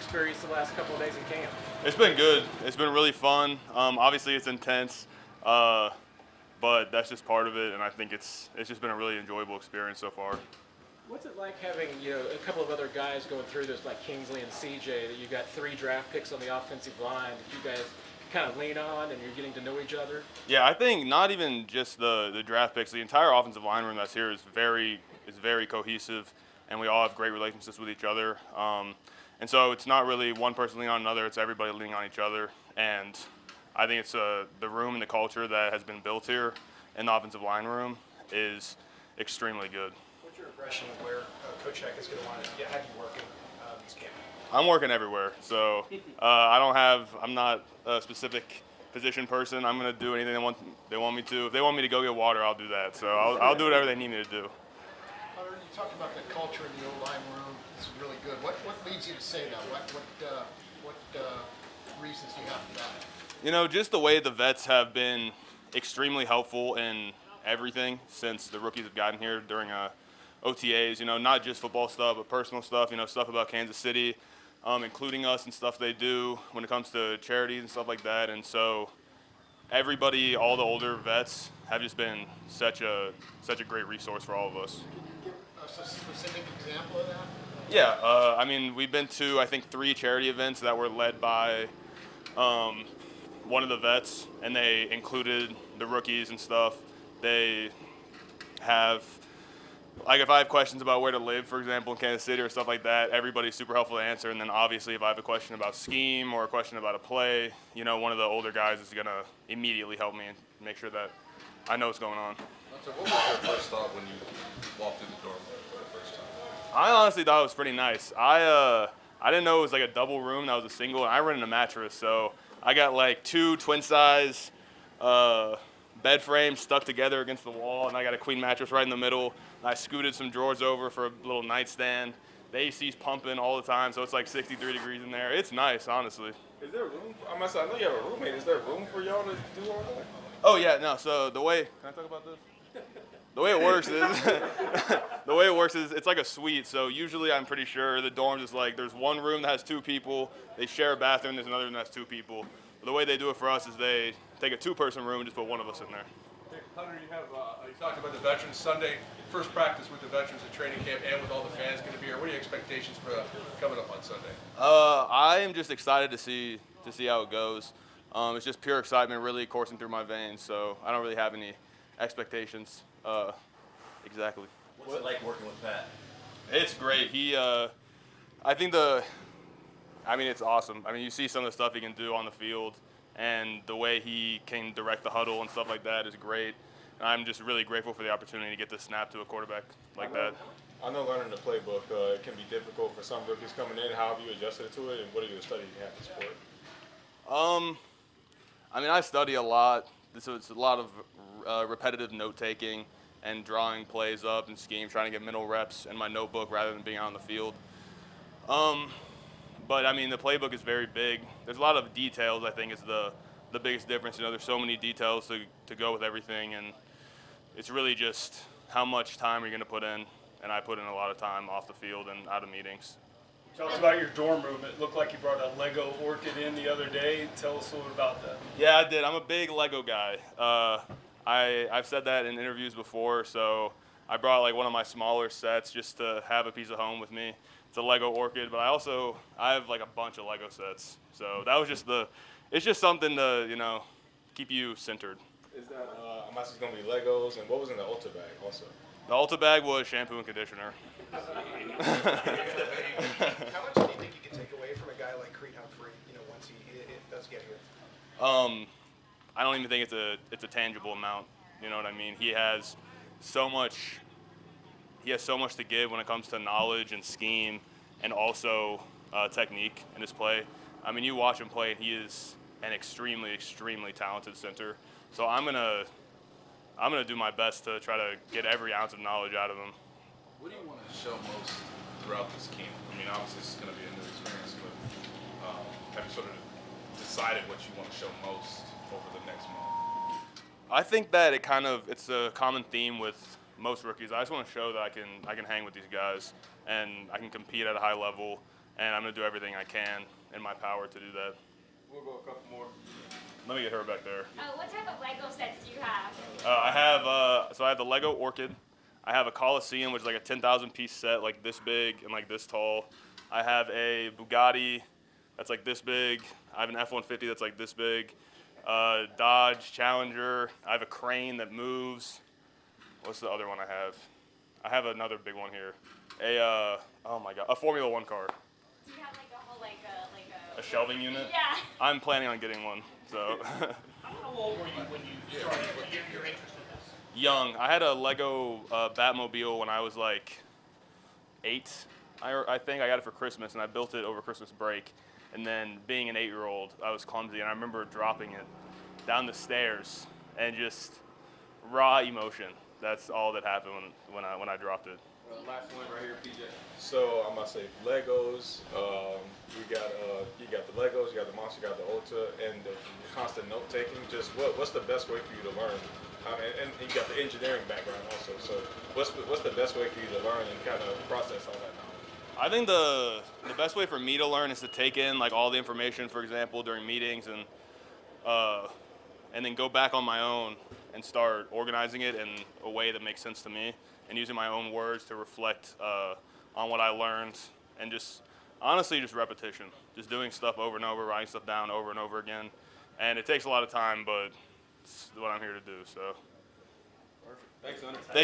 experience the last couple of days in camp? It's been good. It's been really fun. Obviously, it's intense, uh, but that's just part of it, and I think it's just been a really enjoyable experience so far. What's it like having a couple of other guys going through this like Kingsley and CJ? That you got 3 draft picks on the offensive line that you guys kind of lean on, and you're getting to know each other. Yeah, I think not even just the draft picks. The entire offensive line room that's here is very cohesive, and we all have great relationships with each other. And so it's not really one person leaning on another; it's everybody leaning on each other. And I think it's the room and the culture that has been built here in the offensive line room is extremely good. What's your impression of where Coach Heck is going to want to have you working this camp? I'm working everywhere, so I'm not a specific position person. I'm gonna do anything they want me to. If they want me to go get water, I'll do that. So I'll do whatever they need me to do. Hunter, you talked about the culture in the O-line room. It's really good. What leads you to say that? What reasons do you have for that? Just the way the vets have been extremely helpful in everything since the rookies have gotten here during OTAs. Not just football stuff, but personal stuff. Stuff about Kansas City. Including us and stuff they do when it comes to charities and stuff like that. And so everybody, all the older vets, have just been such a great resource for all of us. Can you give us a specific example of that? Yeah, we've been to, I think, 3 charity events that were led by one of the vets, and they included the rookies and stuff. They have, like, if I have questions about where to live, for example, in Kansas City or stuff like that, everybody's super helpful to answer. And then obviously if I have a question about scheme or a question about a play, one of the older guys is going to immediately help me and make sure that I know what's going on. So what was your first thought when you walked through the door for the first time? I honestly thought it was pretty nice. I didn't know it was like a double room that was a single, and I rented a mattress. So I got like 2 twin-size bed frames stuck together against the wall, and I got a queen mattress right in the middle. I scooted some drawers over for a little nightstand. The AC's pumping all the time, so it's like 63 degrees in there. It's nice, honestly. Is there room? I know you have a roommate. Is there room for y'all to do all that? Oh yeah, no. So the way, can I talk about this? The way it works is it's like a suite. So usually I'm pretty sure the dorms is like there's one room that has 2 people. They share a bathroom. There's another room that has 2 people. But the way they do it for us is they take a 2-person room and just put one of us in there. Hunter, you talked about the veterans Sunday, first practice with the veterans at training camp and with all the fans going to be here. What are your expectations for coming up on Sunday? I am just excited to see how it goes. It's just pure excitement really coursing through my veins, so I don't really have any expectations exactly. What's it like working with Pat? It's great. It's awesome. You see some of the stuff he can do on the field, and the way he can direct the huddle and stuff like that is great. And I'm just really grateful for the opportunity to get the snap to a quarterback like that. I know learning the playbook it can be difficult for some rookies coming in. How have you adjusted to it, and what are your studies you have to support? I study a lot. So it's a lot of repetitive note-taking and drawing plays up and scheme, trying to get mental reps in my notebook rather than being out on the field. But the playbook is very big. There's a lot of details, I think, is the biggest difference. There's so many details to go with everything, and it's really just how much time are you going to put in, and I put in a lot of time off the field and out of meetings. Tell us about your dorm room. It looked like you brought a Lego orchid in the other day. Tell us a little about that. Yeah, I did. I'm a big Lego guy. I've said that in interviews before, so I brought like one of my smaller sets just to have a piece of home with me. It's a Lego orchid, but I have like a bunch of Lego sets. So that was it's just something to, keep you centered. Is that, I'm assuming it's going to be Legos, and what was in the Ultra bag also? The Ultra bag was shampoo and conditioner. How much do you think you can take away from a guy like Creed Humphrey, once he does get here? I don't even think it's a tangible amount. You know what I mean? He has so much to give when it comes to knowledge and scheme, and also technique in his play. You watch him play, and he is an extremely, extremely talented center. So I'm gonna do my best to try to get every ounce of knowledge out of him. What do you want to show most throughout this camp? Obviously this is going to be a new experience, but have you sort of decided what you want to show most over the next month? I think that it's a common theme with most rookies. I just want to show that I can hang with these guys, and I can compete at a high level, and I'm gonna do everything I can in my power to do that. We'll go a couple more. Let me get her back there. What type of Lego sets do you have? I have the Lego Orchid. I have a Coliseum, which is like a 10,000 piece set, like this big and like this tall. I have a Bugatti that's like this big. I have an F-150 that's like this big. Dodge Challenger. I have a crane that moves. What's the other one I have? I have another big one here. Oh my God, a Formula One car. Do you have like a whole A shelving unit? Yeah. I'm planning on getting one, so. How old were you when you started your interest in this? Young. I had a Lego Batmobile when I was like 8. I think I got it for Christmas, and I built it over Christmas break. And then being an 8-year-old, I was clumsy, and I remember dropping it down the stairs and just raw emotion. That's all that happened when I dropped it. Last one right here, PJ. So I'm gonna say Legos. You got the Legos, you got the Monster, you got the Ultra, and the constant note taking. Just what's the best way for you to learn? And you got the engineering background also. So what's the best way for you to learn and kind of process all that knowledge? I think the best way for me to learn is to take in like all the information, for example, during meetings, and then go back on my own and start organizing it in a way that makes sense to me, and using my own words to reflect on what I learned, and just honestly just repetition, just doing stuff over and over, writing stuff down over and over again, and it takes a lot of time, but it's what I'm here to do. So. Perfect. Thanks, Hunter. Thank